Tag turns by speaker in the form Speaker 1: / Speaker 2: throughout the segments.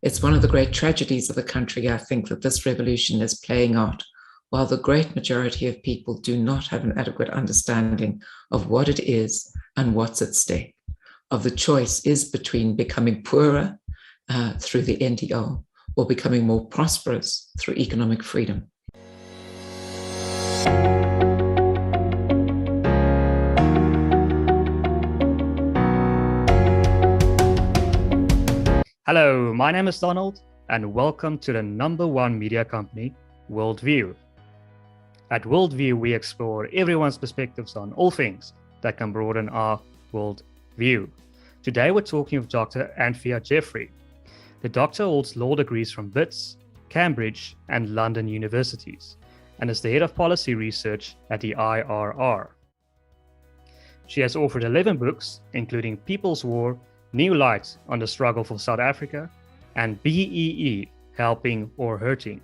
Speaker 1: It's one of the great tragedies of the country, I think, that this revolution is playing out while the great majority of people do not have an adequate understanding of what it is and what's at stake, of the choice is between becoming poorer through the NDR or becoming more prosperous through economic freedom.
Speaker 2: Hello, my name is Donald, and welcome to the #1 media company, WorldView. At WorldView, we explore everyone's perspectives on all things that can broaden our worldview. Today, we're talking with Dr. Anthea Jeffery. The doctor holds law degrees from Wits, Cambridge, and London universities, and is the head of policy research at the IRR. She has authored 11 books, including People's War, New Light on the Struggle for South Africa, and BEE, Helping or Hurting.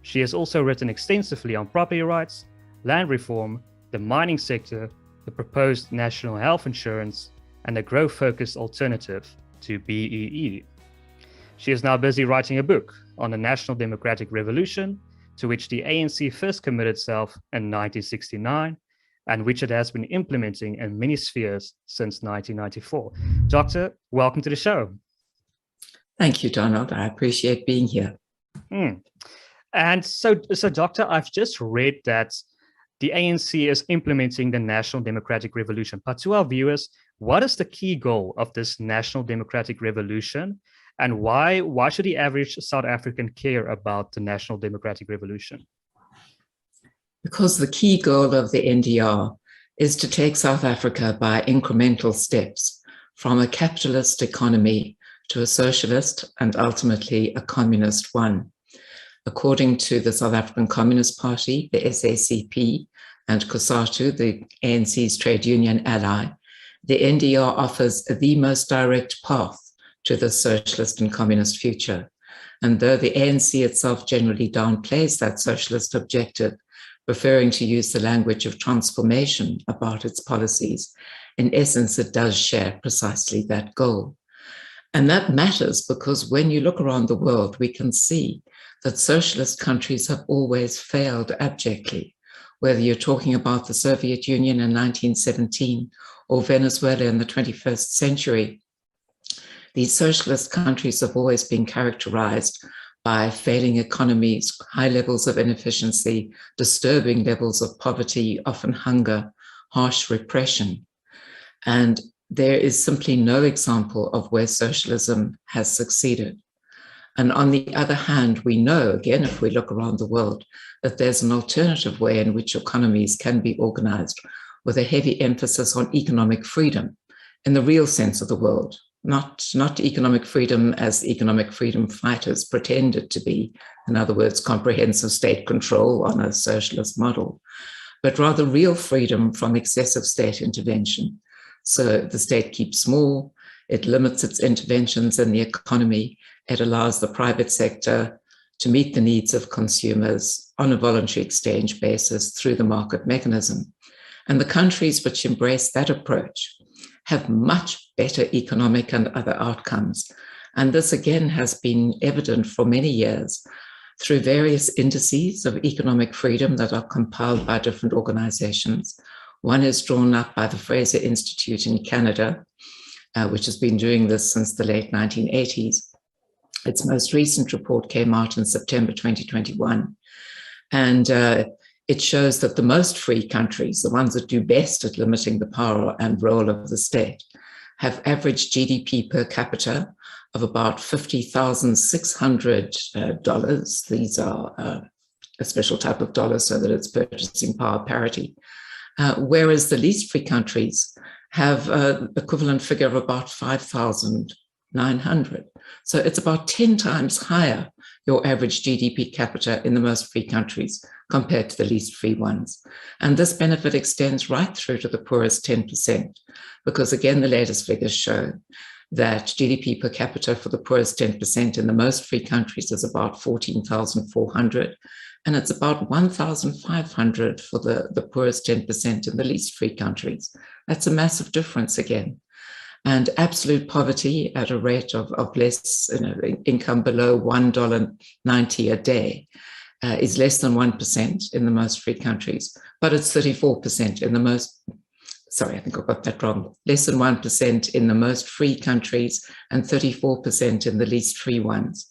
Speaker 2: She has also written extensively on property rights, land reform, the mining sector, the proposed national health insurance, and the growth-focused alternative to BEE. She is now busy writing a book on the National Democratic Revolution, to which the ANC first committed itself in 1969, and which it has been implementing in many spheres since 1994. Doctor, welcome to the show.
Speaker 1: Thank you, Donald. I appreciate being here.
Speaker 2: And so, Doctor, I've just read that the ANC is implementing the National Democratic Revolution. But to our viewers, what is the key goal of this National Democratic Revolution? And why should the average South African care about the National Democratic Revolution?
Speaker 1: Because the key goal of the NDR is to take South Africa by incremental steps from a capitalist economy to a socialist and ultimately a communist one. According to the South African Communist Party, the SACP, and COSATU, the ANC's trade union ally, the NDR offers the most direct path to the socialist and communist future. And though the ANC itself generally downplays that socialist objective, preferring to use the language of transformation about its policies, in essence, it does share precisely that goal. And that matters because when you look around the world, we can see that socialist countries have always failed abjectly, whether you're talking about the Soviet Union in 1917 or Venezuela in the 21st century. These socialist countries have always been characterized by failing economies, high levels of inefficiency, disturbing levels of poverty, often hunger, harsh repression. And there is simply no example of where socialism has succeeded. And on the other hand, we know, again, if we look around the world, that there's an alternative way in which economies can be organized with a heavy emphasis on economic freedom in the real sense of the word. Not economic freedom as economic freedom fighters pretend it to be, in other words, comprehensive state control on a socialist model, but rather real freedom from excessive state intervention. So the state keeps small, it limits its interventions in the economy, it allows the private sector to meet the needs of consumers on a voluntary exchange basis through the market mechanism. And the countries which embrace that approach have much better economic and other outcomes. And this again has been evident for many years through various indices of economic freedom that are compiled by different organizations. One is drawn up by the Fraser Institute in Canada, which has been doing this since the late 1980s. Its most recent report came out in September 2021. And it shows that the most free countries, the ones that do best at limiting the power and role of the state, have average GDP per capita of about $50,600. These are a special type of dollar so that it's purchasing power parity. Whereas the least free countries have an equivalent figure of about 5,900. So it's about 10 times higher, your average GDP capita in the most free countries compared to the least free ones. And this benefit extends right through to the poorest 10%, because again, the latest figures show that GDP per capita for the poorest 10% in the most free countries is about 14,400, and it's about 1,500 for the poorest 10% in the least free countries. That's a massive difference again. and absolute poverty at a rate of less, income below $1.90 a day is less than 1% in the most free countries, but it's 34% in the most, sorry, I think I got that wrong, less than 1% in the most free countries and 34% in the least free ones.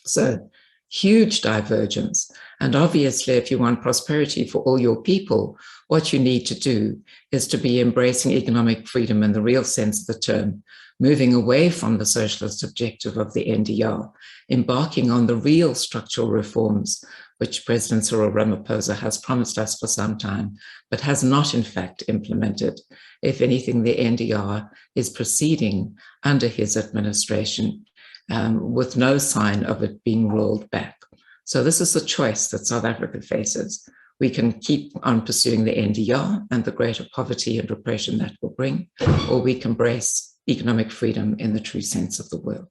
Speaker 1: So huge divergence. And obviously, if you want prosperity for all your people, what you need to do is to be embracing economic freedom in the real sense of the term, moving away from the socialist objective of the NDR, embarking on the real structural reforms, which President Cyril Ramaphosa has promised us for some time, but has not in fact implemented. If anything, the NDR is proceeding under his administration with no sign of it being rolled back. So this is the choice that South Africa faces. We can keep on pursuing the NDR and the greater poverty and repression that will bring, or we can embrace economic freedom in the true sense of the word.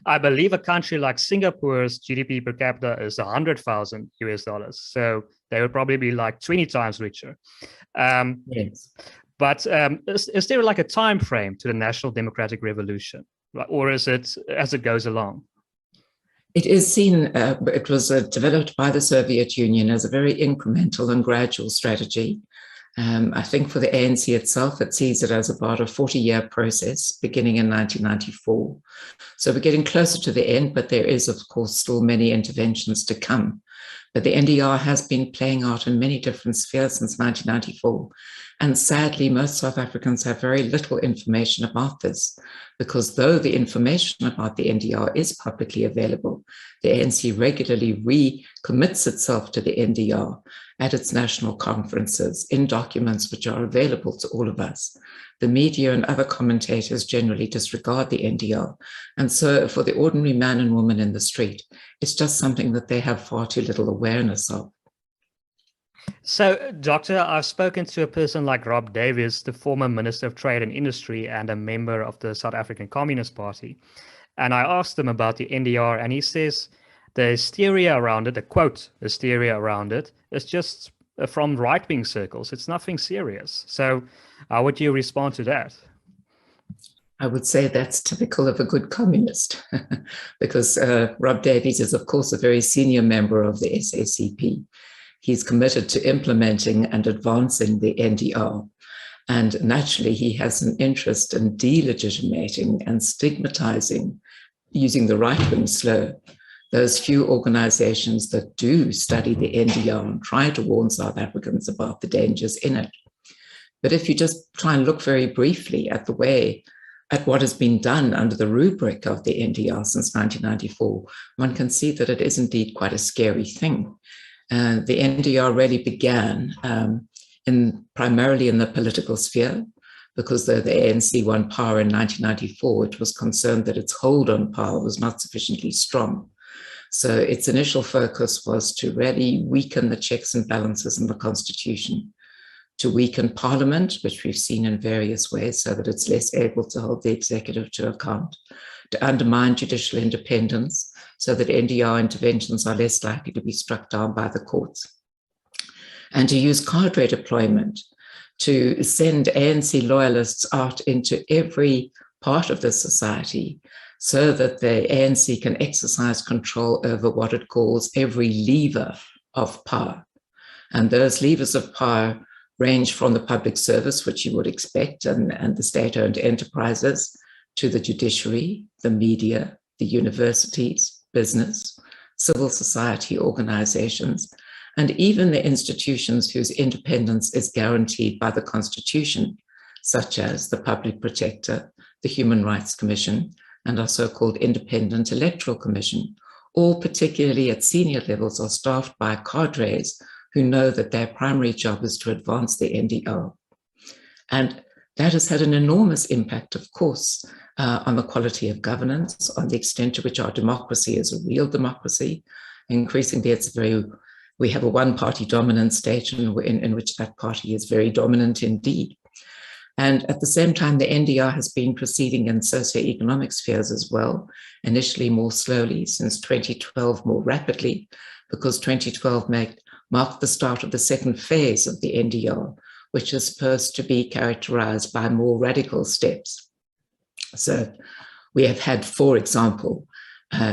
Speaker 2: I believe a country like Singapore's GDP per capita is 100,000 US dollars. So they would probably be like 20 times richer.
Speaker 1: Yes.
Speaker 2: But is there like a time frame to the national democratic revolution, or is it as it goes along?
Speaker 1: It is seen, it was developed by the Soviet Union as a very incremental and gradual strategy. I think for the ANC itself, it sees it as about a 40-year process beginning in 1994. So we're getting closer to the end, but there is, of course, still many interventions to come. But the NDR has been playing out in many different spheres since 1994. And sadly, most South Africans have very little information about this, because though the information about the NDR is publicly available, the ANC regularly recommits itself to the NDR at its national conferences in documents which are available to all of us. The media and other commentators generally disregard the NDR. And so for the ordinary man and woman in the street, it's just something that they have far too little awareness of.
Speaker 2: So, Doctor, I've spoken to a person like Rob Davies, the former Minister of Trade and Industry and a member of the South African Communist Party. And I asked him about the NDR, and he says the hysteria around it, the quote, hysteria around it, is just from right-wing circles. It's nothing serious. So how would you respond to that?
Speaker 1: I would say that's typical of a good communist, because Rob Davies is, of course, a very senior member of the SACP. He's committed to implementing and advancing the NDR. And naturally, he has an interest in delegitimating and stigmatizing, using the right-wing slur, those few organizations that do study the NDR and try to warn South Africans about the dangers in it. But if you just try and look very briefly at what has been done under the rubric of the NDR since 1994, one can see that it is indeed quite a scary thing. The NDR really began primarily in the political sphere, because though the ANC won power in 1994, it was concerned that its hold on power was not sufficiently strong. So its initial focus was to really weaken the checks and balances in the Constitution, to weaken Parliament, which we've seen in various ways, so that it's less able to hold the executive to account, to undermine judicial independence, so that NDR interventions are less likely to be struck down by the courts, and to use cadre deployment to send ANC loyalists out into every part of the society so that the ANC can exercise control over what it calls every lever of power. And those levers of power range from the public service, which you would expect, and the state-owned enterprises, to the judiciary, the media, the universities, business, civil society organizations, and even the institutions whose independence is guaranteed by the Constitution, such as the Public Protector, the Human Rights Commission, and our so-called Independent Electoral Commission. All, particularly at senior levels, are staffed by cadres who know that their primary job is to advance the NDR. And that has had an enormous impact, of course, on the quality of governance, on the extent to which our democracy is a real democracy. Increasingly, we have a one-party dominant state in which that party is very dominant indeed. And at the same time, the NDR has been proceeding in socioeconomic spheres as well, initially more slowly, since 2012 more rapidly, because 2012 marked the start of the second phase of the NDR, which is supposed to be characterized by more radical steps. So we have had, for example,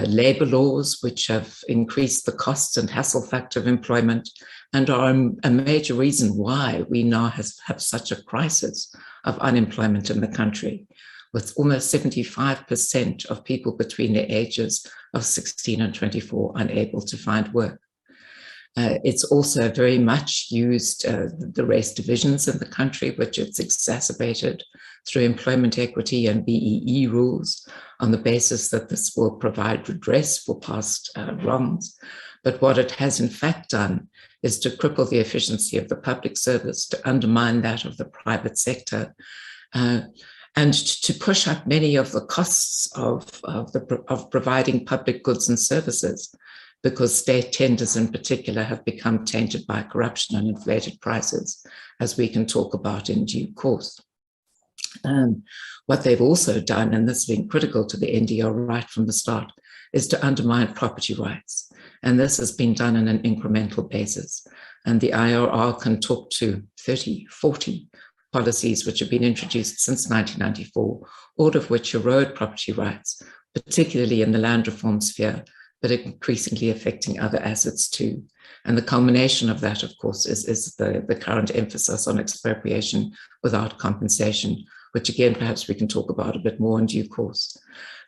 Speaker 1: labor laws, which have increased the costs and hassle factor of employment and are a major reason why we now have such a crisis of unemployment in the country, with almost 75% of people between the ages of 16 and 24 unable to find work. It's also very much used the race divisions in the country, which it's exacerbated through employment equity and BEE rules on the basis that this will provide redress for past wrongs. But what it has in fact done is to cripple the efficiency of the public service, to undermine that of the private sector, and to push up many of the costs of providing public goods and services, because state tenders in particular have become tainted by corruption and inflated prices, as we can talk about in due course. What they've also done, and this has been critical to the NDR right from the start, is to undermine property rights. And this has been done on an incremental basis. And the IRR can talk to 30, 40 policies which have been introduced since 1994, all of which erode property rights, particularly in the land reform sphere, but increasingly affecting other assets too. And the culmination of that, of course, is the current emphasis on expropriation without compensation, which again, perhaps we can talk about a bit more in due course.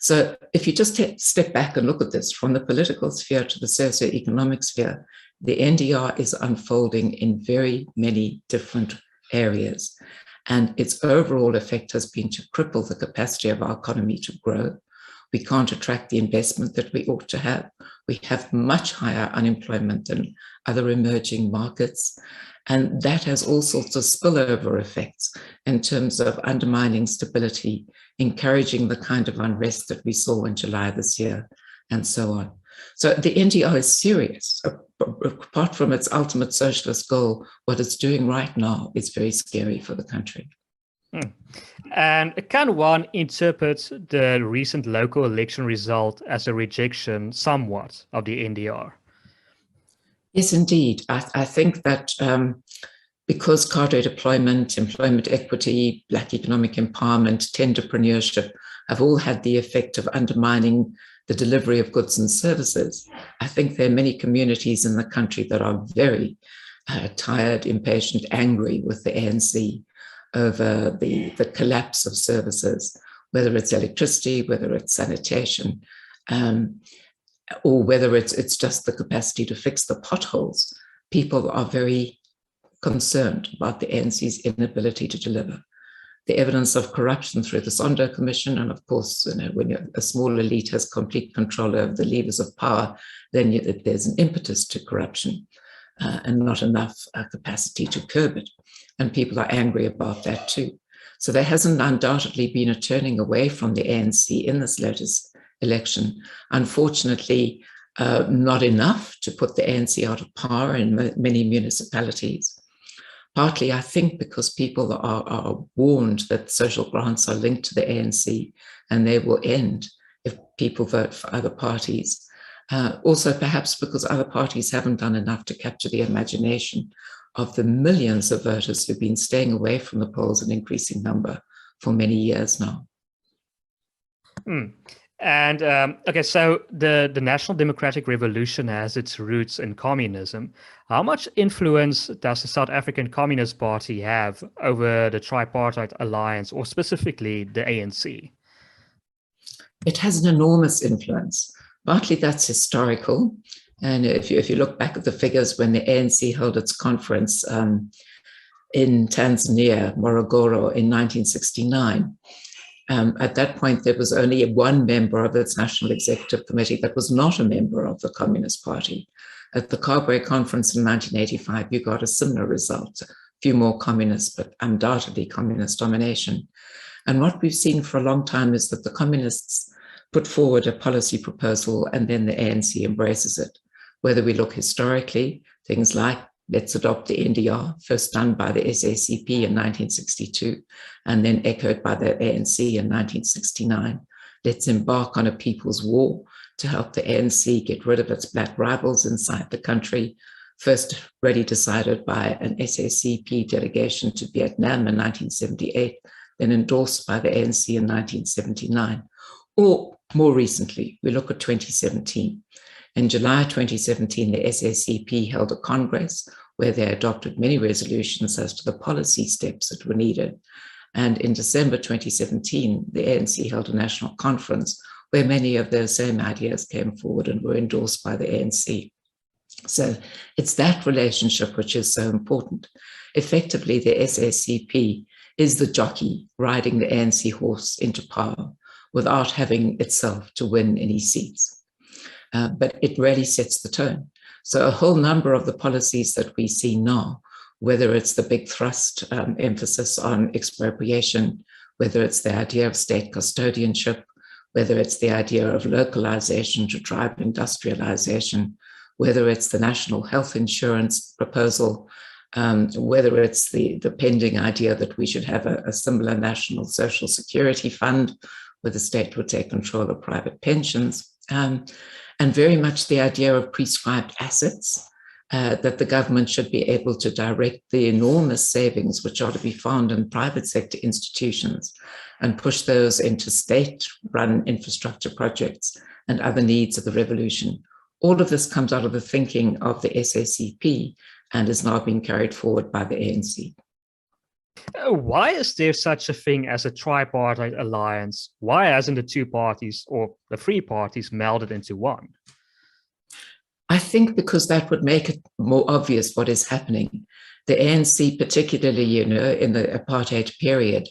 Speaker 1: So if you just step back and look at this from the political sphere to the socioeconomic sphere, the NDR is unfolding in very many different areas. And its overall effect has been to cripple the capacity of our economy to grow. We can't attract the investment that we ought to have. We have much higher unemployment than other emerging markets. And that has all sorts of spillover effects in terms of undermining stability, encouraging the kind of unrest that we saw in July this year, and so on. So the NDR is serious. Apart from its ultimate socialist goal, what it's doing right now is very scary for the country.
Speaker 2: And can one interpret the recent local election result as a rejection somewhat of the NDR?
Speaker 1: Yes, indeed. I think that because cadre deployment, employment equity, Black economic empowerment, tenderpreneurship have all had the effect of undermining the delivery of goods and services, I think there are many communities in the country that are very tired, impatient, angry with the ANC over the collapse of services, whether it's electricity, whether it's sanitation, or whether it's just the capacity to fix the potholes. People are very concerned about the ANC's inability to deliver. The evidence of corruption through the Sondo Commission, and of course, when a small elite has complete control over the levers of power, then there's an impetus to corruption and not enough capacity to curb it. And people are angry about that too. So there hasn't undoubtedly been a turning away from the ANC in this latest election. Unfortunately, not enough to put the ANC out of power in many municipalities. Partly, I think, because people are warned that social grants are linked to the ANC and they will end if people vote for other parties. Also, perhaps because other parties haven't done enough to capture the imagination of the millions of voters who've been staying away from the polls in increasing number for many years now.
Speaker 2: And okay, so the National Democratic Revolution has its roots in communism. How much influence does the South African Communist Party have over the Tripartite Alliance, or specifically the ANC?
Speaker 1: It has an enormous influence. Partly that's historical. And if you look back at the figures when the ANC held its conference in Tanzania, Morogoro, in 1969, at that point, there was only one member of its National Executive Committee that was not a member of the Communist Party. At the Karlsruhe Conference in 1985, you got a similar result, a few more communists, but undoubtedly communist domination. And what we've seen for a long time is that the communists put forward a policy proposal and then the ANC embraces it. Whether we look historically, things like let's adopt the NDR, first done by the SACP in 1962, and then echoed by the ANC in 1969. Let's embark on a people's war to help the ANC get rid of its black rivals inside the country, first really decided by an SACP delegation to Vietnam in 1978, then endorsed by the ANC in 1979. Or more recently, we look at 2017. In July 2017, the SACP held a congress where they adopted many resolutions as to the policy steps that were needed. And in December 2017, the ANC held a national conference where many of those same ideas came forward and were endorsed by the ANC. So it's that relationship which is so important. Effectively, the SACP is the jockey riding the ANC horse into power without having itself to win any seats. But it really sets the tone. So a whole number of the policies that we see now, whether it's the big thrust emphasis on expropriation, whether it's the idea of state custodianship, whether it's the idea of localization to drive industrialization, whether it's the national health insurance proposal, whether it's the pending idea that we should have a similar national social security fund where the state would take control of private pensions, and very much the idea of prescribed assets, that the government should be able to direct the enormous savings which are to be found in private sector institutions and push those into state-run infrastructure projects and other needs of the revolution. All of this comes out of the thinking of the SACP and is now being carried forward by the ANC.
Speaker 2: Why is there such a thing as a tripartite alliance? Why hasn't the two parties or the three parties melded into one?
Speaker 1: I think because that would make it more obvious what is happening. The ANC, particularly, in the apartheid period,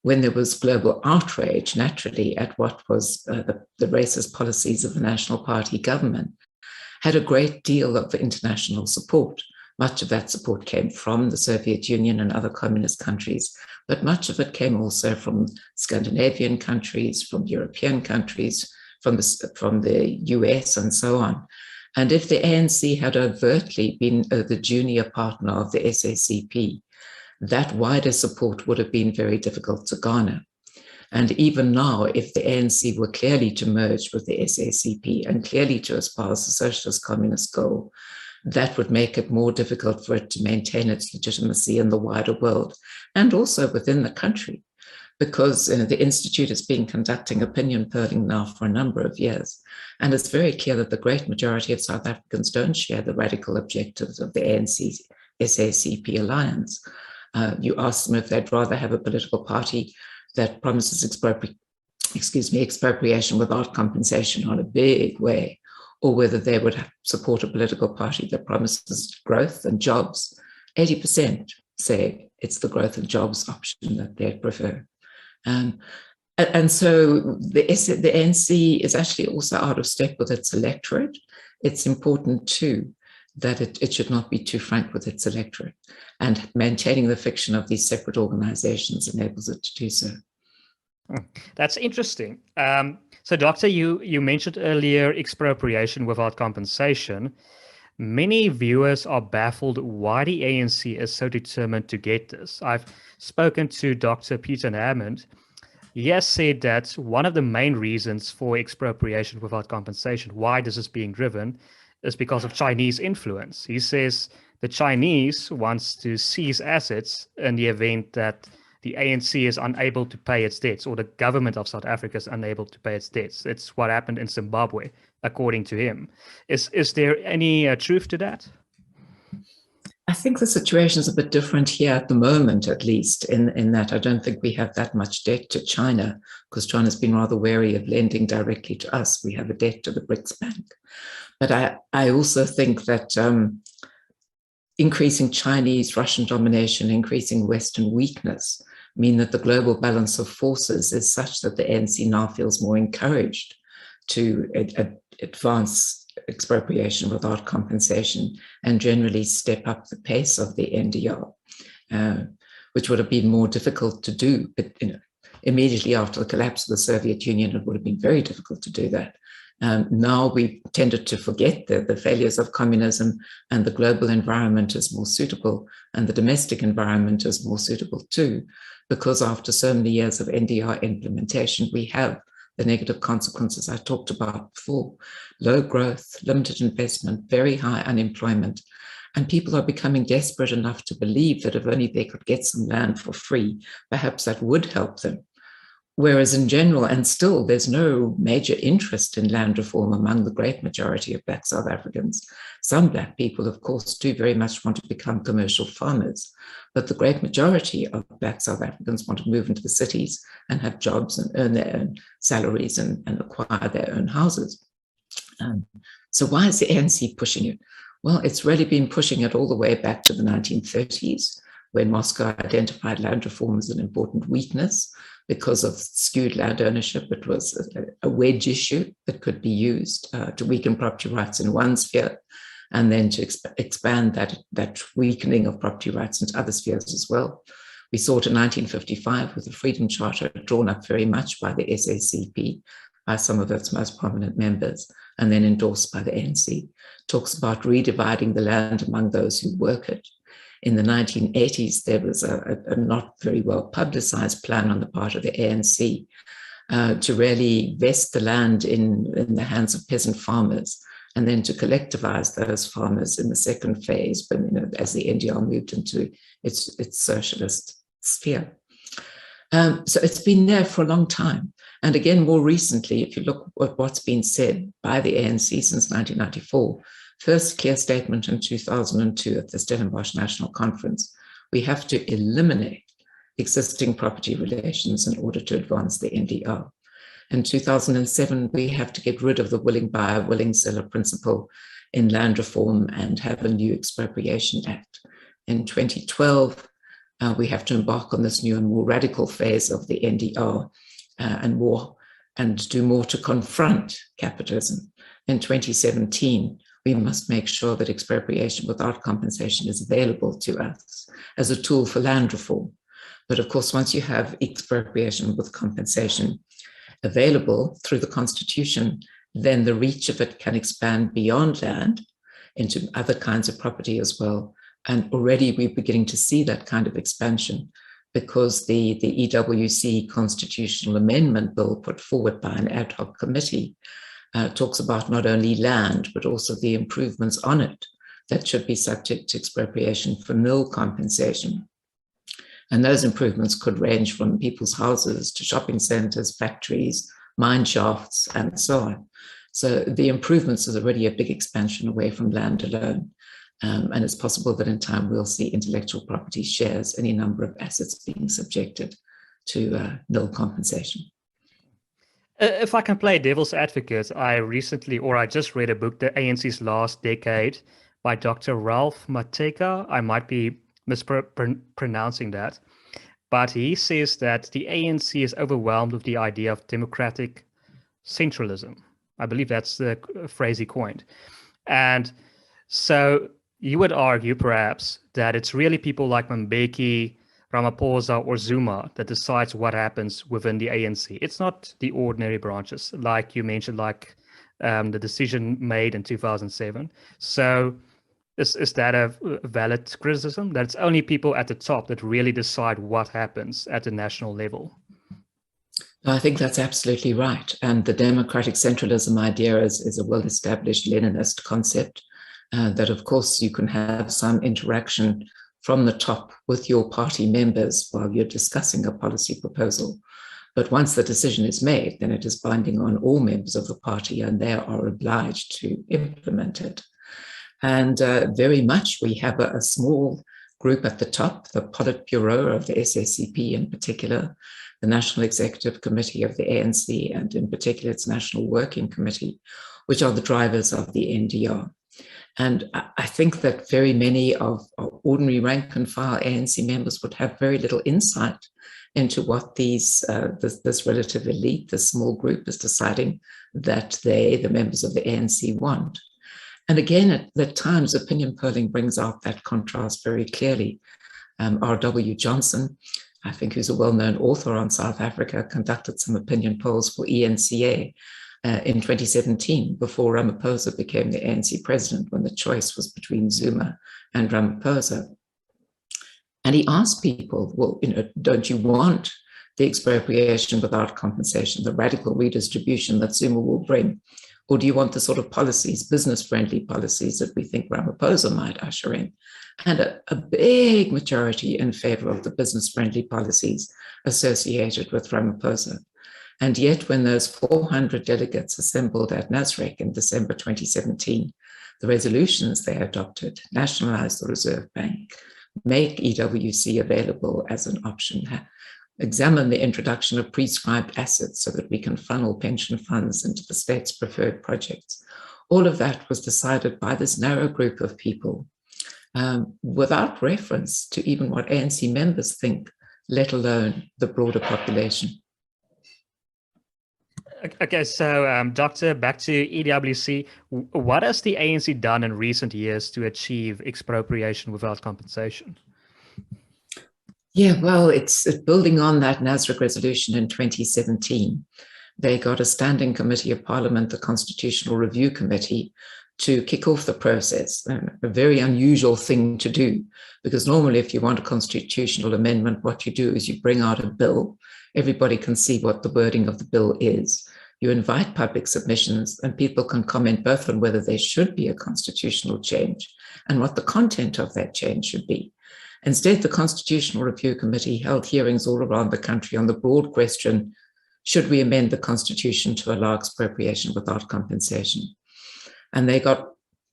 Speaker 1: when there was global outrage, naturally, at what was the racist policies of the National Party government, had a great deal of international support. Much of that support came from the Soviet Union and other communist countries, but much of it came also from Scandinavian countries, from European countries, from the US and so on. And if the ANC had overtly been the junior partner of the SACP, that wider support would have been very difficult to garner. And even now, if the ANC were clearly to merge with the SACP and clearly to espouse the socialist communist goal, that would make it more difficult for it to maintain its legitimacy in the wider world and also within the country, because the Institute has been conducting opinion polling now for a number of years. And it's very clear that the great majority of South Africans don't share the radical objectives of the ANC-SACP alliance. You ask them if they'd rather have a political party that promises expropriation without compensation on a big way, or whether they would support a political party that promises growth and jobs. 80% say it's the growth and jobs option that they prefer. And so the ANC is actually also out of step with its electorate. It's important too that it should not be too frank with its electorate, and maintaining the fiction of these separate organizations enables it to do so.
Speaker 2: That's interesting. So, Doctor, you mentioned earlier expropriation without compensation. Many viewers are baffled why the ANC is so determined to get this. I've spoken to Dr. Peter Hammond. He has said that one of the main reasons for expropriation without compensation, why this is being driven, is because of Chinese influence. He says the Chinese wants to seize assets in the event that the ANC is unable to pay its debts, or the government of South Africa is unable to pay its debts. It's what happened in Zimbabwe, according to him. Is there any truth to that?
Speaker 1: I think the situation is a bit different here at the moment, at least, in that I don't think we have that much debt to China, because China's been rather wary of lending directly to us. We have a debt to the BRICS Bank. But I also think that increasing Chinese, Russian domination, increasing Western weakness mean that the global balance of forces is such that the ANC now feels more encouraged to advance expropriation without compensation and generally step up the pace of the NDR, which would have been more difficult to do. But immediately after the collapse of the Soviet Union, it would have been very difficult to do that. Now we tended to forget the failures of communism, and the global environment is more suitable, and the domestic environment is more suitable too, because after so many years of NDR implementation, we have the negative consequences I talked about before: low growth, limited investment, very high unemployment. And people are becoming desperate enough to believe that if only they could get some land for free, perhaps that would help them. Whereas in general, and still, there's no major interest in land reform among the great majority of Black South Africans. Some Black people, of course, do very much want to become commercial farmers, but the great majority of Black South Africans want to move into the cities and have jobs and earn their own salaries and acquire their own houses. So why is the ANC pushing it? Well, it's really been pushing it all the way back to the 1930s, when Moscow identified land reform as an important weakness because of skewed land ownership. It was a wedge issue that could be used to weaken property rights in one sphere, and then to expand that weakening of property rights into other spheres as well. We saw it in 1955 with the Freedom Charter, drawn up very much by the SACP, by some of its most prominent members, and then endorsed by the ANC. Talks about redividing the land among those who work it. In the 1980s, there was a not very well publicized plan on the part of the ANC to really vest the land in the hands of peasant farmers, and then to collectivize those farmers in the second phase, but as the NDR moved into its socialist sphere. So it's been there for a long time. And again, more recently, if you look at what's been said by the ANC since 1994, first clear statement in 2002 at the Stellenbosch National Conference: we have to eliminate existing property relations in order to advance the NDR. In 2007, we have to get rid of the willing buyer, willing seller principle in land reform and have a new Expropriation Act. In 2012, we have to embark on this new and more radical phase of the NDR and do more to confront capitalism. In 2017, we must make sure that expropriation without compensation is available to us as a tool for land reform. But of course, once you have expropriation with compensation available through the Constitution, then the reach of it can expand beyond land into other kinds of property as well. And already we're beginning to see that kind of expansion, because the EWC constitutional amendment bill put forward by an ad hoc committee talks about not only land, but also the improvements on it that should be subject to expropriation for nil compensation. And those improvements could range from people's houses to shopping centers, factories, mine shafts, and so on. So the improvements is already a big expansion away from land alone. And it's possible that in time we'll see intellectual property shares, any number of assets being subjected to nil compensation.
Speaker 2: If I can play devil's advocate, I just read a book, The ANC's Last Decade, by Dr. Ralph Mateka. I might be mispronouncing that, but he says that the ANC is overwhelmed with the idea of democratic centralism. I believe that's the phrase he coined. And so you would argue perhaps that it's really people like Mbeki, Ramaphosa, or Zuma that decides what happens within the ANC. It's not the ordinary branches, like you mentioned, like the decision made in 2007. So is that a valid criticism, that it's only people at the top that really decide what happens at the national level?
Speaker 1: I think that's absolutely right. And the democratic centralism idea is a well-established Leninist concept, that of course you can have some interaction from the top with your party members while you're discussing a policy proposal. But once the decision is made, then it is binding on all members of the party, and they are obliged to implement it. And very much we have a small group at the top, the Politburo of the SACP in particular, the National Executive Committee of the ANC, and in particular its National Working Committee, which are the drivers of the NDR. And I think that very many of ordinary rank and file ANC members would have very little insight into what this relative elite, this small group, is deciding that the members of the ANC, want. And again, at times, opinion polling brings out that contrast very clearly. R.W. Johnson, I think, who's a well-known author on South Africa, conducted some opinion polls for ENCA in 2017, before Ramaphosa became the ANC president, when the choice was between Zuma and Ramaphosa. And he asked people, well, don't you want the expropriation without compensation, the radical redistribution that Zuma will bring? Or do you want the sort of policies, business-friendly policies that we think Ramaphosa might usher in? And a big majority in favor of the business-friendly policies associated with Ramaphosa. And yet when those 400 delegates assembled at Nasrec in December 2017, the resolutions they adopted, nationalize the Reserve Bank, make EWC available as an option, examine the introduction of prescribed assets so that we can funnel pension funds into the state's preferred projects. All of that was decided by this narrow group of people without reference to even what ANC members think, let alone the broader population.
Speaker 2: Okay, so Doctor, back to EWC. What has the ANC done in recent years to achieve expropriation without compensation?
Speaker 1: Yeah, well, it's building on that Nasrec resolution in 2017. They got a standing committee of Parliament, the Constitutional Review Committee, to kick off the process, a very unusual thing to do, because normally if you want a constitutional amendment, what you do is you bring out a bill. Everybody can see what the wording of the bill is. You invite public submissions and people can comment both on whether there should be a constitutional change and what the content of that change should be. Instead, the Constitutional Review Committee held hearings all around the country on the broad question, should we amend the Constitution to allow expropriation without compensation? And they got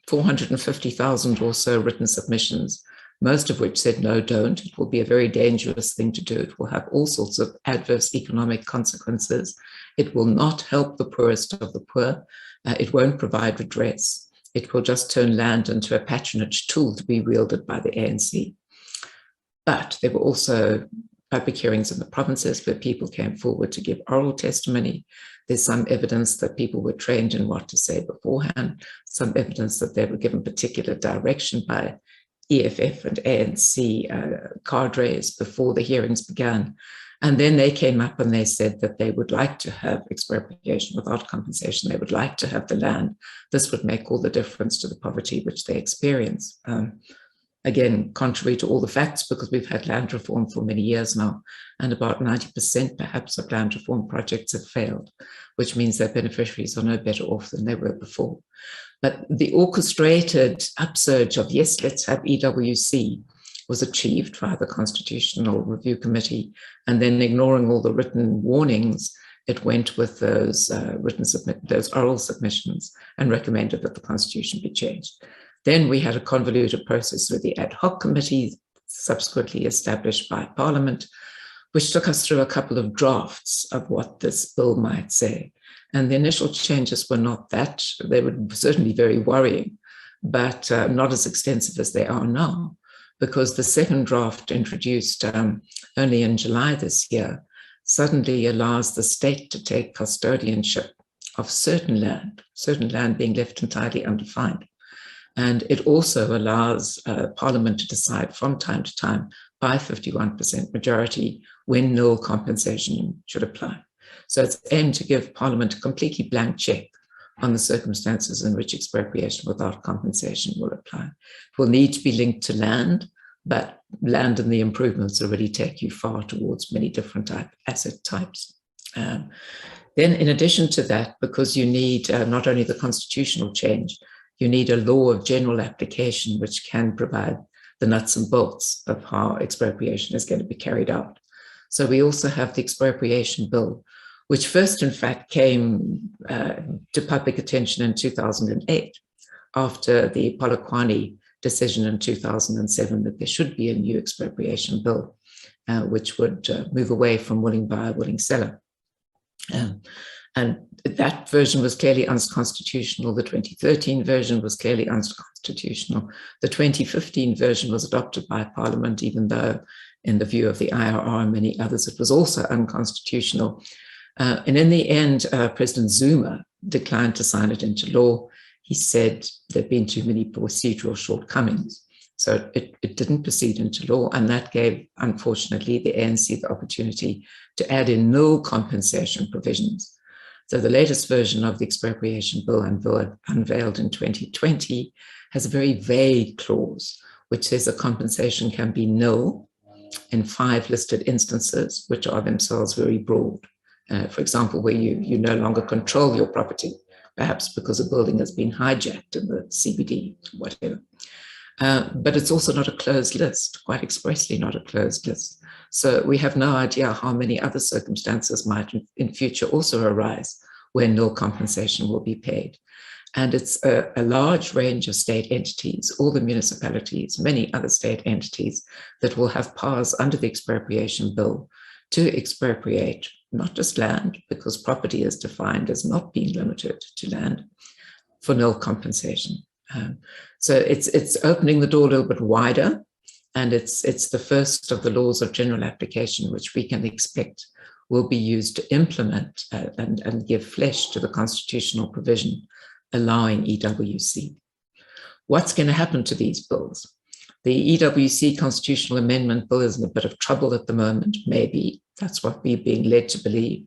Speaker 1: 450,000 or so written submissions, most of which said, no, don't. It will be a very dangerous thing to do. It will have all sorts of adverse economic consequences. It will not help the poorest of the poor. It won't provide redress. It will just turn land into a patronage tool to be wielded by the ANC. But there were also public hearings in the provinces where people came forward to give oral testimony. There's some evidence that people were trained in what to say beforehand, some evidence that they were given particular direction by EFF and ANC cadres before the hearings began. And then they came up and they said that they would like to have expropriation without compensation. They would like to have the land. This would make all the difference to the poverty which they experience. Again, contrary to all the facts, because we've had land reform for many years now, and about 90% perhaps of land reform projects have failed, which means that beneficiaries are no better off than they were before. But the orchestrated upsurge of, yes, let's have EWC was achieved via the Constitutional Review Committee, and then ignoring all the written warnings, it went with those those oral submissions and recommended that the Constitution be changed. Then we had a convoluted process with the ad hoc committee, subsequently established by Parliament, which took us through a couple of drafts of what this bill might say. And the initial changes were not that, they were certainly very worrying, but not as extensive as they are now, because the second draft introduced only in July this year suddenly allows the state to take custodianship of certain land being left entirely undefined. And it also allows Parliament to decide from time to time by 51% majority when nil compensation should apply. So it's aimed to give Parliament a completely blank check on the circumstances in which expropriation without compensation will apply. It will need to be linked to land, but land and the improvements already take you far towards many different asset types. Then in addition to that, because you need not only the constitutional change, you need a law of general application which can provide the nuts and bolts of how expropriation is going to be carried out. So we also have the expropriation bill, which first in fact came to public attention in 2008 after the Polokwane decision in 2007 that there should be a new expropriation bill, which would move away from willing buyer, willing seller. And that version was clearly unconstitutional. The 2013 version was clearly unconstitutional. The 2015 version was adopted by Parliament, even though in the view of the IRR and many others, it was also unconstitutional. And in the end, President Zuma declined to sign it into law. He said there'd been too many procedural shortcomings. So it didn't proceed into law, and that gave, unfortunately, the ANC the opportunity to add in no compensation provisions. So the latest version of the expropriation bill unveiled in 2020 has a very vague clause, which says the compensation can be nil in 5 listed instances, which are themselves very broad. For example, where you no longer control your property, perhaps because a building has been hijacked in the CBD, whatever. But it's also not a closed list, quite expressly not a closed list. So we have no idea how many other circumstances might in future also arise where nil compensation will be paid. And it's a large range of state entities, all the municipalities, many other state entities that will have powers under the expropriation bill to expropriate not just land, because property is defined as not being limited to land, for nil compensation. So it's opening the door a little bit wider, and it's the first of the laws of general application which we can expect will be used to implement and give flesh to the constitutional provision allowing EWC. What's going to happen to these bills? The EWC constitutional amendment bill is in a bit of trouble at the moment, maybe. That's what we're being led to believe.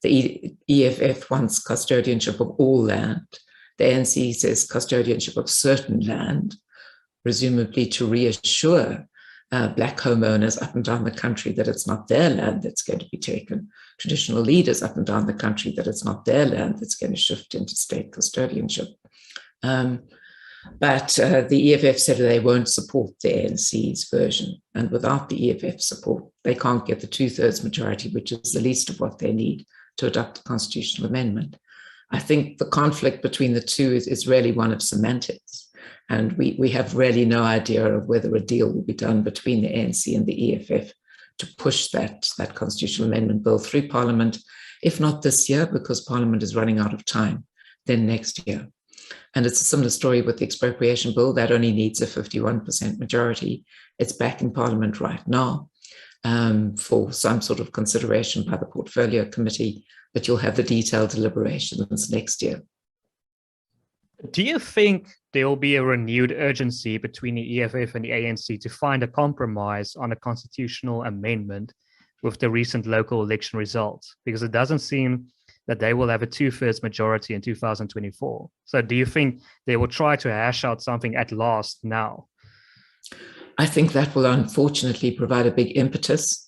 Speaker 1: The EFF wants custodianship of all land. The ANC says custodianship of certain land, presumably to reassure Black homeowners up and down the country that it's not their land that's going to be taken. Traditional leaders up and down the country that it's not their land that's going to shift into state custodianship. But the EFF said they won't support the ANC's version. And without the EFF support, they can't get the 2/3 majority, which is the least of what they need to adopt the constitutional amendment. I think the conflict between the two is really one of semantics. And we have really no idea of whether a deal will be done between the ANC and the EFF to push that constitutional amendment bill through Parliament, if not this year, because Parliament is running out of time, then next year. And it's a similar story with the expropriation bill that only needs a 51% majority. It's back in Parliament right now for some sort of consideration by the Portfolio Committee, but you'll have the detailed deliberations next year.
Speaker 2: Do you think there will be a renewed urgency between the EFF and the ANC to find a compromise on a constitutional amendment with the recent local election results? Because it doesn't seem that they will have a 2/3 majority in 2024. So do you think they will try to hash out something at last now?
Speaker 1: I think that will unfortunately provide a big impetus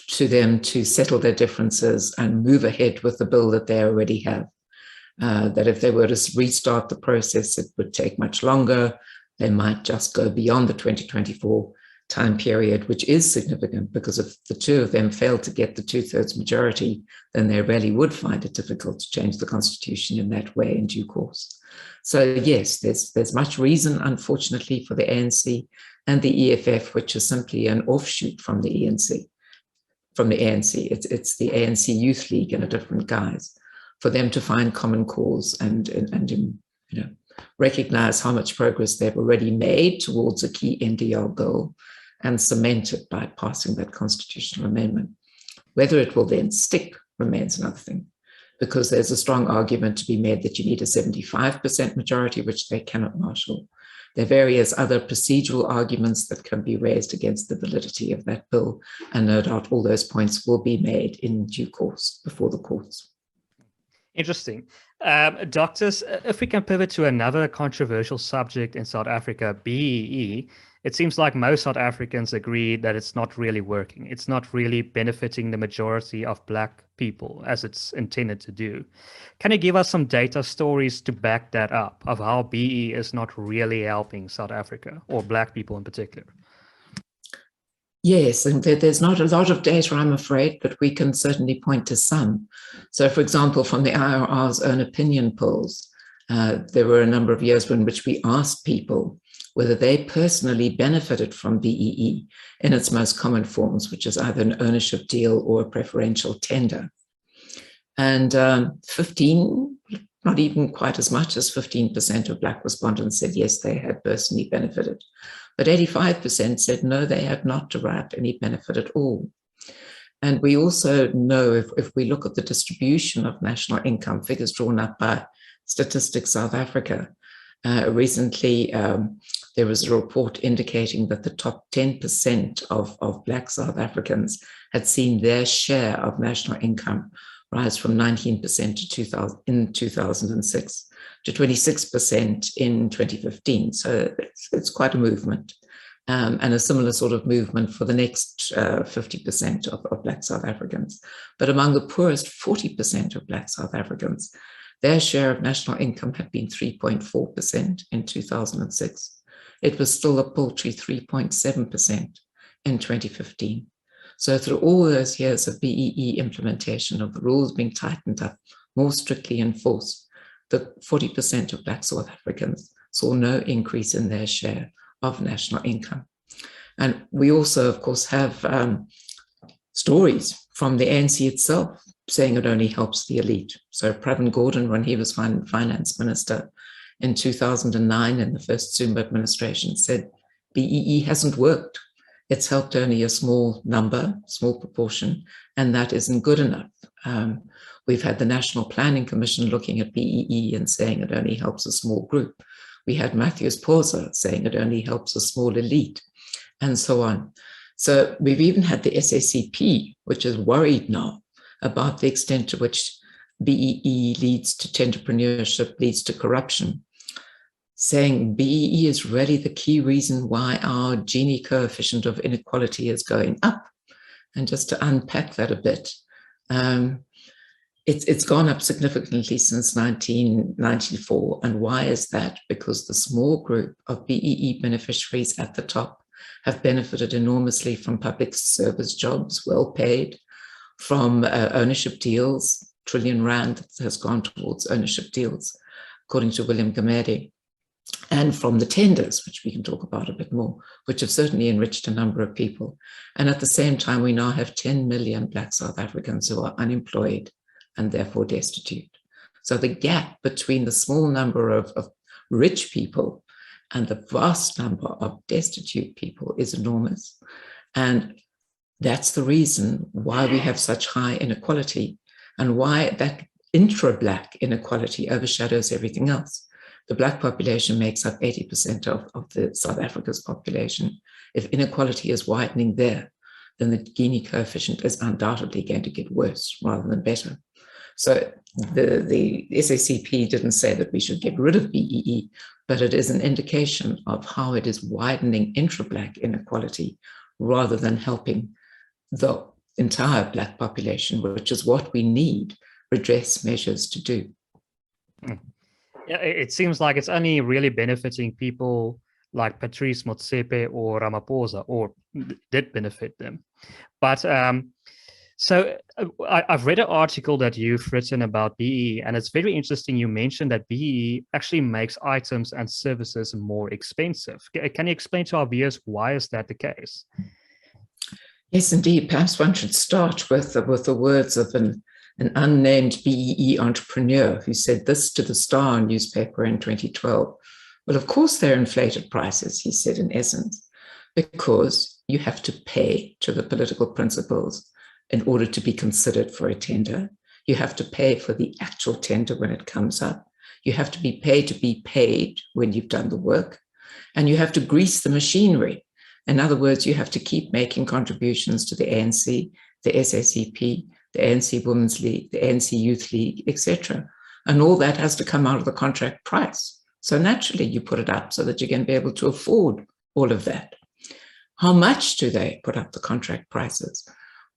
Speaker 1: to them to settle their differences and move ahead with the bill that they already have. That if they were to restart the process, it would take much longer. They might just go beyond the 2024 time period, which is significant, because if the two of them fail to get the 2/3 majority, then they really would find it difficult to change the constitution in that way in due course. So yes, there's much reason, unfortunately, for the ANC and the EFF, which is simply an offshoot from the ANC. It's the ANC Youth League in a different guise, for them to find common cause and recognize how much progress they've already made towards a key NDR goal and cement it by passing that constitutional amendment. Whether it will then stick remains another thing, because there's a strong argument to be made that you need a 75% majority, which they cannot marshal. There are various other procedural arguments that can be raised against the validity of that bill, and no doubt all those points will be made in due course before the courts.
Speaker 2: Interesting. Doctors, if we can pivot to another controversial subject in South Africa, BEE, it seems like most South Africans agree that it's not really working. It's not really benefiting the majority of Black people as it's intended to do. Can you give us some data stories to back that up, of how BEE is not really helping South Africa, or Black people in particular?
Speaker 1: Yes, and there's not a lot of data, I'm afraid, but we can certainly point to some. So, for example, from the IRR's own opinion polls, there were a number of years in which we asked people whether they personally benefited from BEE in its most common forms, which is either an ownership deal or a preferential tender. And 15, not even quite as much as 15% of Black respondents said yes, they had personally benefited. But 85% said no, they had not derived any benefit at all. And we also know, if we look at the distribution of national income, figures drawn up by Statistics South Africa, recently there was a report indicating that the top 10% of Black South Africans had seen their share of national income rise from 19% in 2006 to 26% in 2015. So it's quite a movement. and a similar sort of movement for the next 50% of Black South Africans. But among the poorest 40% of Black South Africans, their share of national income had been 3.4% in 2006. It was still a paltry 3.7% in 2015. So through all those years of BEE implementation, of the rules being tightened up, more strictly enforced, the 40% of Black South Africans saw no increase in their share of national income. And we also, of course, have stories from the ANC itself saying it only helps the elite. So Pravin Gordhan, when he was finance minister in 2009 in the first Zuma administration, said BEE hasn't worked. It's helped only a small number, small proportion, and that isn't good enough. We've had the National Planning Commission looking at BEE and saying it only helps a small group. We had Matthews Pauser saying it only helps a small elite, and so on. So we've even had the SACP, which is worried now about the extent to which BEE leads to entrepreneurship, leads to corruption, saying BEE is really the key reason why our Gini coefficient of inequality is going up. And just to unpack that a bit, it's gone up significantly since 1994. And why is that? Because the small group of BEE beneficiaries at the top have benefited enormously from public service jobs, well paid, from ownership deals, R1 trillion that has gone towards ownership deals, according to William Gamede, and from the tenders, which we can talk about a bit more, which have certainly enriched a number of people. And at the same time, we now have 10 million Black South Africans who are unemployed and therefore destitute. So the gap between the small number of rich people and the vast number of destitute people is enormous. And that's the reason why we have such high inequality and why that intra-Black inequality overshadows everything else. The Black population makes up 80% of the South Africa's population. If inequality is widening there, then the Gini coefficient is undoubtedly going to get worse rather than better. So the SACP didn't say that we should get rid of BEE, but it is an indication of how it is widening intra-Black inequality rather than helping the entire Black population, which is what we need redress measures to do.
Speaker 2: Yeah, it seems like it's only really benefiting people like Patrice Motsepe or Ramaphosa, or did benefit them. But so I've read an article that you've written about BEE, and it's very interesting. You mentioned that BEE actually makes items and services more expensive. Can you explain to our viewers why is that the case?
Speaker 1: Yes, indeed. Perhaps one should start with the words of an unnamed BEE entrepreneur who said this to the Star newspaper in 2012. Well, of course, they're inflated prices, he said in essence, because you have to pay to the political principals in order to be considered for a tender. You have to pay for the actual tender when it comes up. You have to be paid when you've done the work. And you have to grease the machinery. In other words, you have to keep making contributions to the ANC, the SACP, the ANC Women's League, the ANC Youth League, etc. And all that has to come out of the contract price. So naturally, you put it up so that you're going to be able to afford all of that. How much do they put up the contract prices?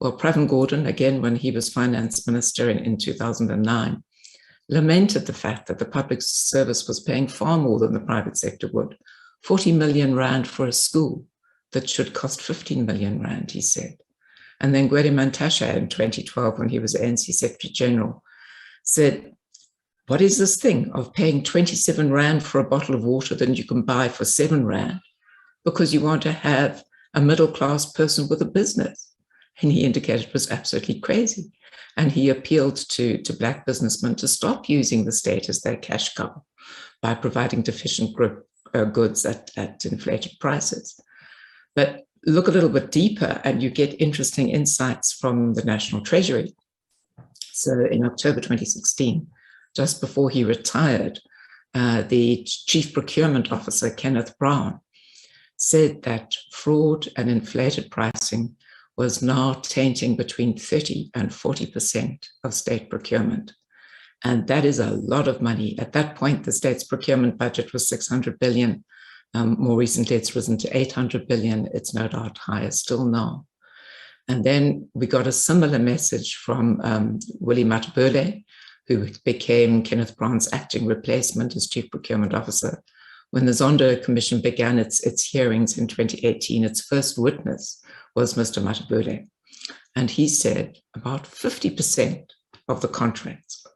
Speaker 1: Well, Pravin Gordhan, again, when he was finance minister in 2009, lamented the fact that the public service was paying far more than the private sector would. 40 million rand for a school that should cost 15 million rand, he said. And then Gwede Mantashe in 2012, when he was ANC Secretary General, said, what is this thing of paying 27 rand for a bottle of water that you can buy for 7 rand because you want to have a middle-class person with a business? And he indicated it was absolutely crazy. And he appealed to Black businessmen to stop using the state as their cash cow by providing deficient goods at inflated prices. But look a little bit deeper and you get interesting insights from the National Treasury. So in October 2016, just before he retired, the Chief Procurement Officer, Kenneth Brown, said that fraud and inflated pricing was now tainting between 30 and 40% of state procurement. And that is a lot of money. At that point, the state's procurement budget was 600 billion. More recently, it's risen to 800 billion. It's no doubt higher still now. And then we got a similar message from Willie Matabele, who became Kenneth Brown's acting replacement as Chief Procurement Officer. When the Zondo Commission began its hearings in 2018, its first witness was Mr. Matabele. And he said about 50% of the contracts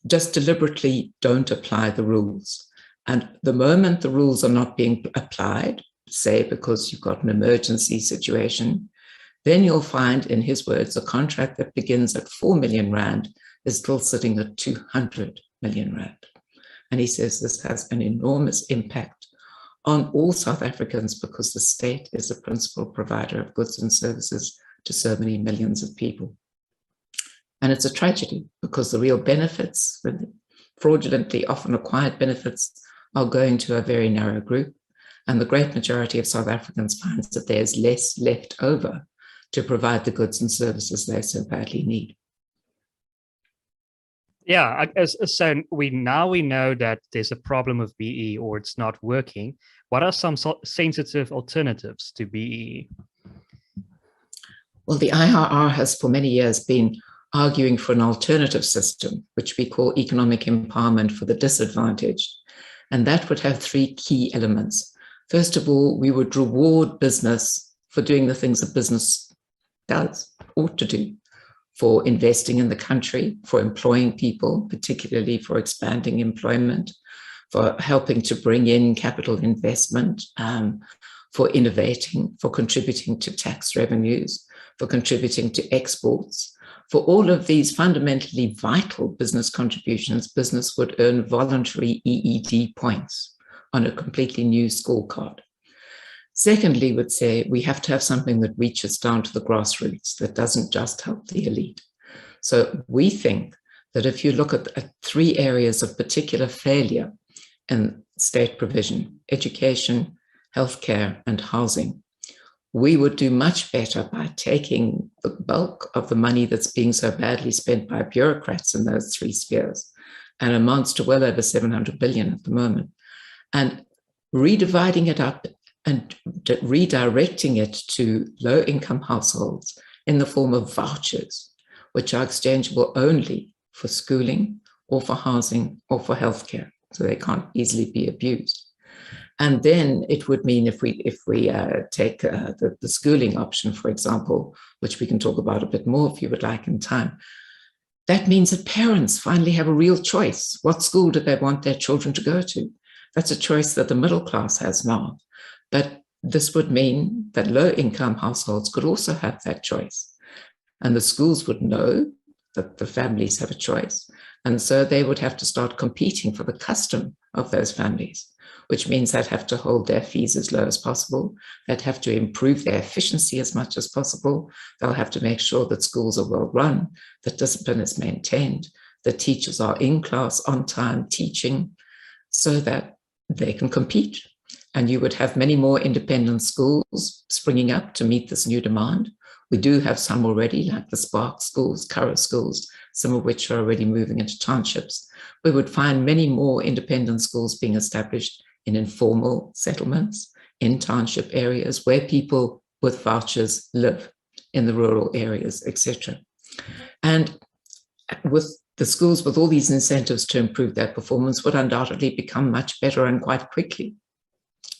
Speaker 1: just deliberately don't apply the rules. And the moment the rules are not being applied, say because you've got an emergency situation, then you'll find, in his words, a contract that begins at 4 million rand is still sitting at 200 million rand. And he says this has an enormous impact on all South Africans because the state is the principal provider of goods and services to so many millions of people. And it's a tragedy because the real benefits, the fraudulently often acquired benefits, are going to a very narrow group. And the great majority of South Africans finds that there's less left over to provide the goods and services they so badly need.
Speaker 2: Yeah, so we know that there's a problem with BE or it's not working. What are some sensitive alternatives to BE?
Speaker 1: Well, the IRR has for many years been arguing for an alternative system, which we call economic empowerment for the disadvantaged. And that would have three key elements. First of all, we would reward business for doing the things a business ought to do, for investing in the country, for employing people, particularly for expanding employment, for helping to bring in capital investment, for innovating, for contributing to tax revenues, for contributing to exports. For all of these fundamentally vital business contributions, business would earn voluntary EED points on a completely new scorecard. Secondly, would say we have to have something that reaches down to the grassroots, that doesn't just help the elite. So we think that if you look at three areas of particular failure in state provision, education, healthcare, and housing, we would do much better by taking the bulk of the money that's being so badly spent by bureaucrats in those three spheres, and amounts to well over 700 billion at the moment, and redividing it up and redirecting it to low-income households in the form of vouchers, which are exchangeable only for schooling or for housing or for healthcare, so they can't easily be abused. And then it would mean if we take the schooling option, for example, which we can talk about a bit more if you would like in time, that means that parents finally have a real choice. What school do they want their children to go to? That's a choice that the middle class has now. But this would mean that low-income households could also have that choice. And the schools would know that the families have a choice. And so they would have to start competing for the custom of those families, which means they'd have to hold their fees as low as possible. They'd have to improve their efficiency as much as possible. They'll have to make sure that schools are well run, that discipline is maintained, that teachers are in class on time teaching so that they can compete. And you would have many more independent schools springing up to meet this new demand. We do have some already, like the Spark schools, Curra schools, some of which are already moving into townships. We would find many more independent schools being established in informal settlements, in township areas where people with vouchers live, in the rural areas, etc. And with the schools with all these incentives to improve their performance would undoubtedly become much better and quite quickly.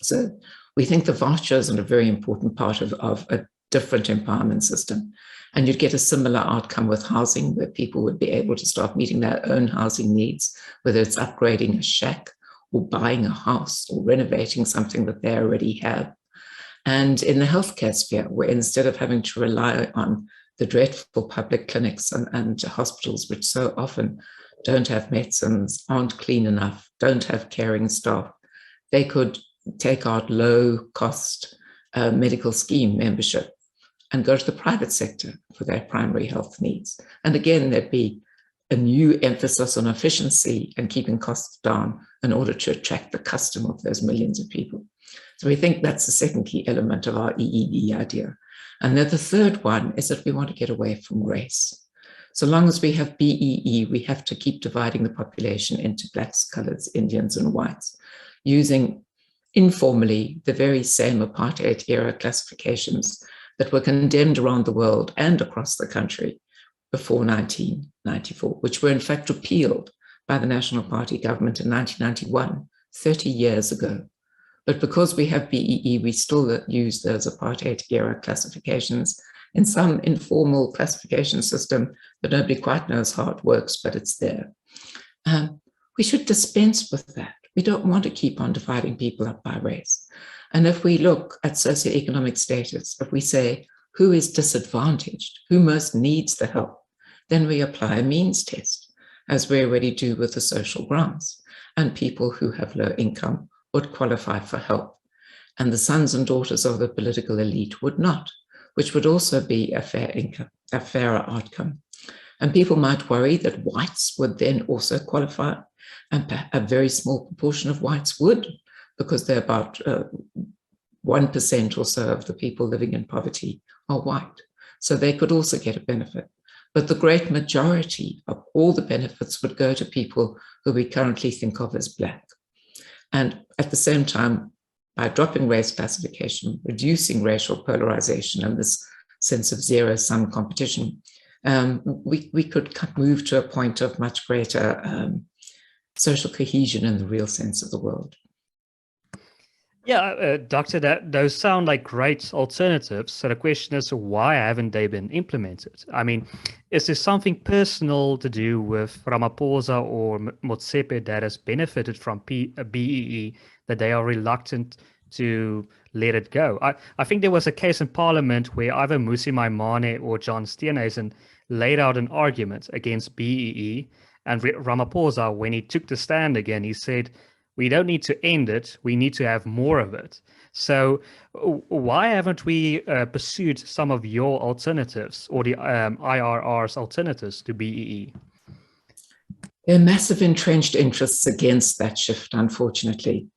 Speaker 1: So we think the vouchers are a very important part of a different empowerment system. And you'd get a similar outcome with housing, where people would be able to start meeting their own housing needs, whether it's upgrading a shack or buying a house or renovating something that they already have. And in the healthcare sphere, where instead of having to rely on the dreadful public clinics and hospitals, which so often don't have medicines, aren't clean enough, don't have caring staff, they could take out low-cost medical scheme membership and go to the private sector for their primary health needs. And again, there'd be a new emphasis on efficiency and keeping costs down in order to attract the custom of those millions of people. So we think that's the second key element of our EED idea. And then the third one is that we want to get away from race. So long as we have BEE, we have to keep dividing the population into blacks, coloreds, Indians, and whites, using informally the very same apartheid era classifications that were condemned around the world and across the country before 1994, which were in fact repealed by the National Party government in 1991, 30 years ago. But because we have BEE, we still use those apartheid era classifications in some informal classification system that nobody quite knows how it works, but it's there. We should dispense with that. We don't want to keep on dividing people up by race. And if we look at socioeconomic status, if we say who is disadvantaged, who most needs the help, then we apply a means test, as we already do with the social grants. And people who have low income would qualify for help. And the sons and daughters of the political elite would not, which would also be a fairer outcome. And people might worry that whites would then also qualify, and a very small proportion of whites would, because they're about 1% or so of the people living in poverty are white. So they could also get a benefit. But the great majority of all the benefits would go to people who we currently think of as Black. And at the same time, by dropping race classification, reducing racial polarization and this sense of zero-sum competition, we could move to a point of much greater social cohesion in the real sense of the word.
Speaker 2: Yeah, Doctor, those sound like great alternatives. So the question is, why haven't they been implemented? I mean, is there something personal to do with Ramaphosa or Motsepe that has benefited from BEE that they are reluctant to let it go? I think there was a case in Parliament where either Musi Maimane or John Steenhuisen laid out an argument against BEE, and Ramaphosa, when he took the stand again, he said, we don't need to end it, we need to have more of it. So why haven't we pursued some of your alternatives or the IRR's alternatives to BEE?
Speaker 1: There are massive entrenched interests against that shift, unfortunately.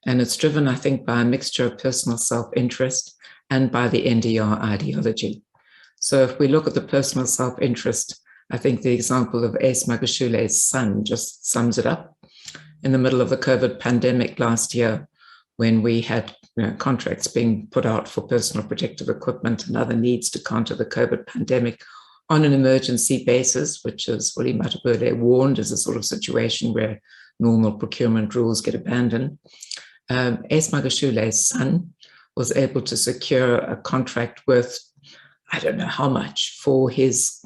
Speaker 1: And it's driven, I think, by a mixture of personal self-interest and by the NDR ideology. So if we look at the personal self-interest, I think the example of Ace Magashule's son just sums it up. In the middle of the COVID pandemic last year, when we had contracts being put out for personal protective equipment and other needs to counter the COVID pandemic on an emergency basis, which is Willie Matabele warned as a sort of situation where normal procurement rules get abandoned, Ace Magashule's son was able to secure a contract worth, I don't know how much, for his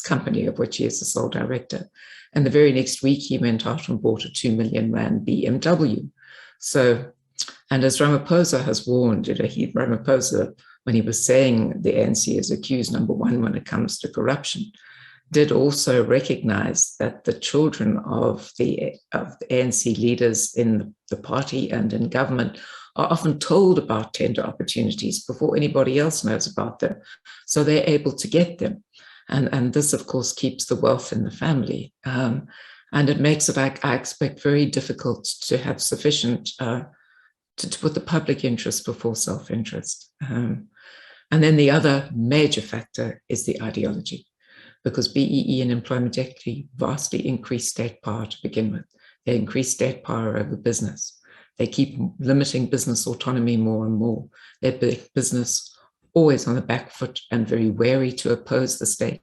Speaker 1: company, of which he is the sole director. And the very next week, he went out and bought a 2 million rand BMW. So, and as Ramaphosa has warned, Ramaphosa, when he was saying the ANC is accused number one when it comes to corruption, did also recognize that the children of the ANC leaders in the party and in government are often told about tender opportunities before anybody else knows about them. So they're able to get them. And this, of course, keeps the wealth in the family. And it makes it, I expect, very difficult to have sufficient, to put the public interest before self-interest. And then the other major factor is the ideology, because BEE and employment equity vastly increase state power to begin with. They increase state power over business. They keep limiting business autonomy more and more. They make business always on the back foot and very wary to oppose the state.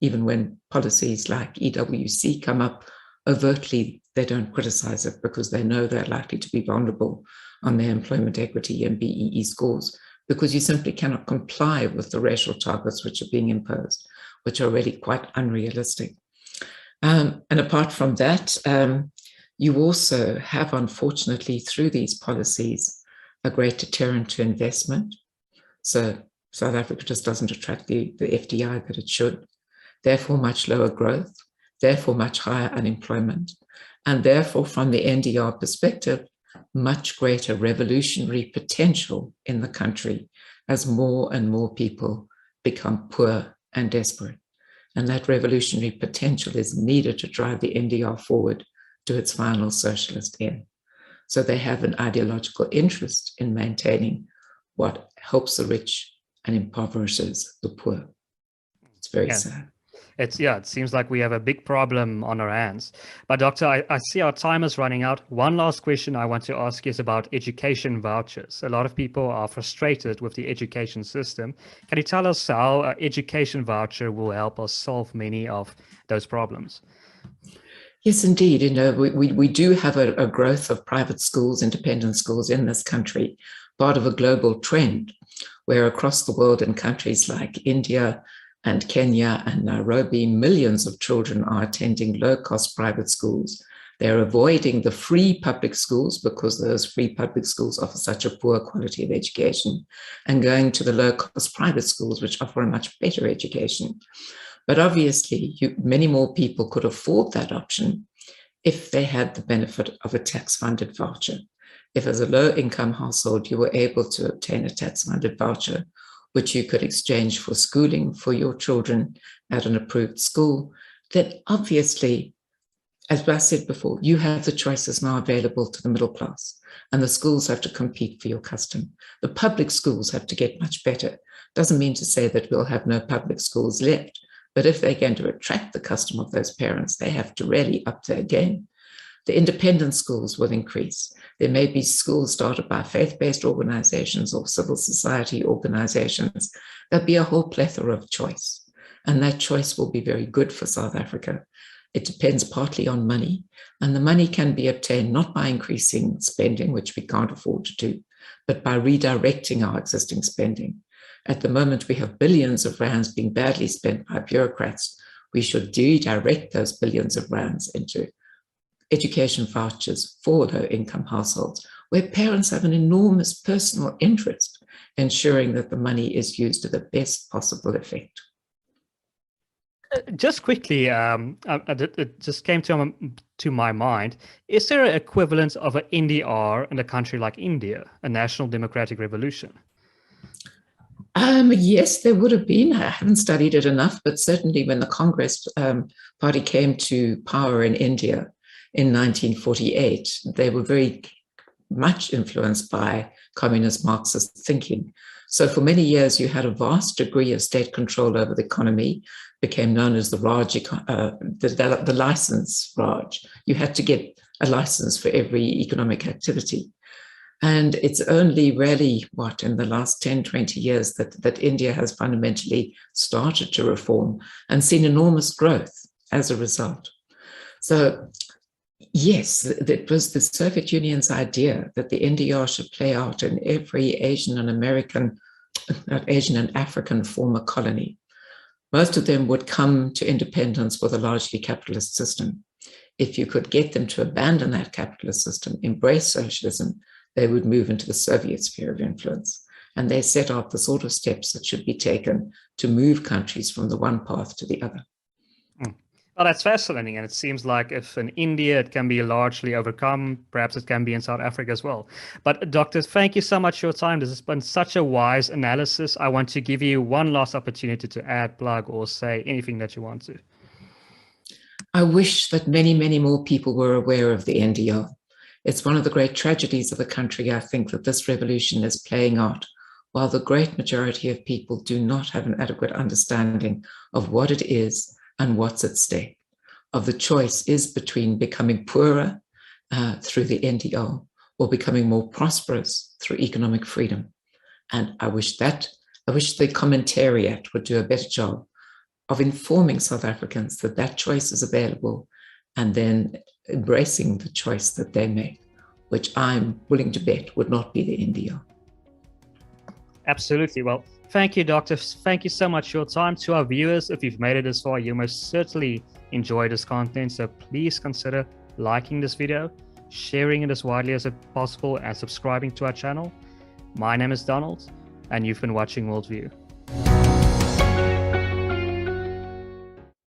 Speaker 1: Even when policies like EWC come up, overtly, they don't criticize it because they know they're likely to be vulnerable on their employment equity and BEE scores, because you simply cannot comply with the racial targets which are being imposed, which are already quite unrealistic. And apart from that, you also have, unfortunately, through these policies, a great deterrent to investment. So South Africa just doesn't attract the FDI that it should, therefore much lower growth, therefore much higher unemployment, and therefore from the NDR perspective, much greater revolutionary potential in the country as more and more people become poor and desperate. And that revolutionary potential is needed to drive the NDR forward to its final socialist end. So they have an ideological interest in maintaining what helps the rich and impoverishes the poor. It's very sad.
Speaker 2: It seems like we have a big problem on our hands. But Doctor, I see our time is running out. One last question I want to ask you is about education vouchers. A lot of people are frustrated with the education system. Can you tell us how an education voucher will help us solve many of those problems?
Speaker 1: Yes, indeed. We do have a growth of private schools, independent schools in this country, part of a global trend where across the world in countries like India and Kenya and Nairobi, millions of children are attending low-cost private schools. They're avoiding the free public schools because those free public schools offer such a poor quality of education, and going to the low-cost private schools, which offer a much better education. But obviously, many more people could afford that option if they had the benefit of a tax-funded voucher. If as a low-income household, you were able to obtain a tax-funded voucher, which you could exchange for schooling for your children at an approved school, then obviously, as I said before, you have the choices now available to the middle class, and the schools have to compete for your custom. The public schools have to get much better. Doesn't mean to say that we'll have no public schools left, but if they're going to attract the custom of those parents, they have to really up their game. The independent schools will increase. There may be schools started by faith-based organizations or civil society organizations. There'll be a whole plethora of choice, and that choice will be very good for South Africa. It depends partly on money, and the money can be obtained not by increasing spending, which we can't afford to do, but by redirecting our existing spending. At the moment, we have billions of rands being badly spent by bureaucrats. We should redirect those billions of rands into education vouchers for low-income households, where parents have an enormous personal interest in ensuring that the money is used to the best possible effect.
Speaker 2: Just quickly, it just came to my mind. Is there an equivalent of an NDR in a country like India, a National Democratic Revolution?
Speaker 1: Yes, there would have been. I haven't studied it enough, but certainly when the Congress party came to power in India in 1948, they were very much influenced by communist Marxist thinking. So for many years, you had a vast degree of state control over the economy, became known as the Raj, the license Raj. You had to get a license for every economic activity. And it's only really, in the last 10, 20 years that India has fundamentally started to reform and seen enormous growth as a result. So yes, it was the Soviet Union's idea that the NDR should play out in every Asian and African former colony. Most of them would come to independence with a largely capitalist system. If you could get them to abandon that capitalist system, embrace socialism, they would move into the Soviet sphere of influence. And they set out the sort of steps that should be taken to move countries from the one path to the other.
Speaker 2: Well, that's fascinating. And it seems like if in India it can be largely overcome, perhaps it can be in South Africa as well. But Doctor, thank you so much for your time. This has been such a wise analysis. I want to give you one last opportunity to add, plug, or say anything that you want to.
Speaker 1: I wish that many, many more people were aware of the NDR. It's one of the great tragedies of the country, I think, that this revolution is playing out, while the great majority of people do not have an adequate understanding of what it is and what's at stake, of the choice is between becoming poorer through the NDR or becoming more prosperous through economic freedom. And I wish the commentariat would do a better job of informing South Africans that that choice is available and then embracing the choice that they make, which I'm willing to bet would not be the NDR.
Speaker 2: Absolutely. Well, thank you, Doctor. Thank you so much for your time. To our viewers, if you've made it this far, you most certainly enjoyed this content. So please consider liking this video, sharing it as widely as possible, and subscribing to our channel. My name is Donald, and you've been watching WorldView.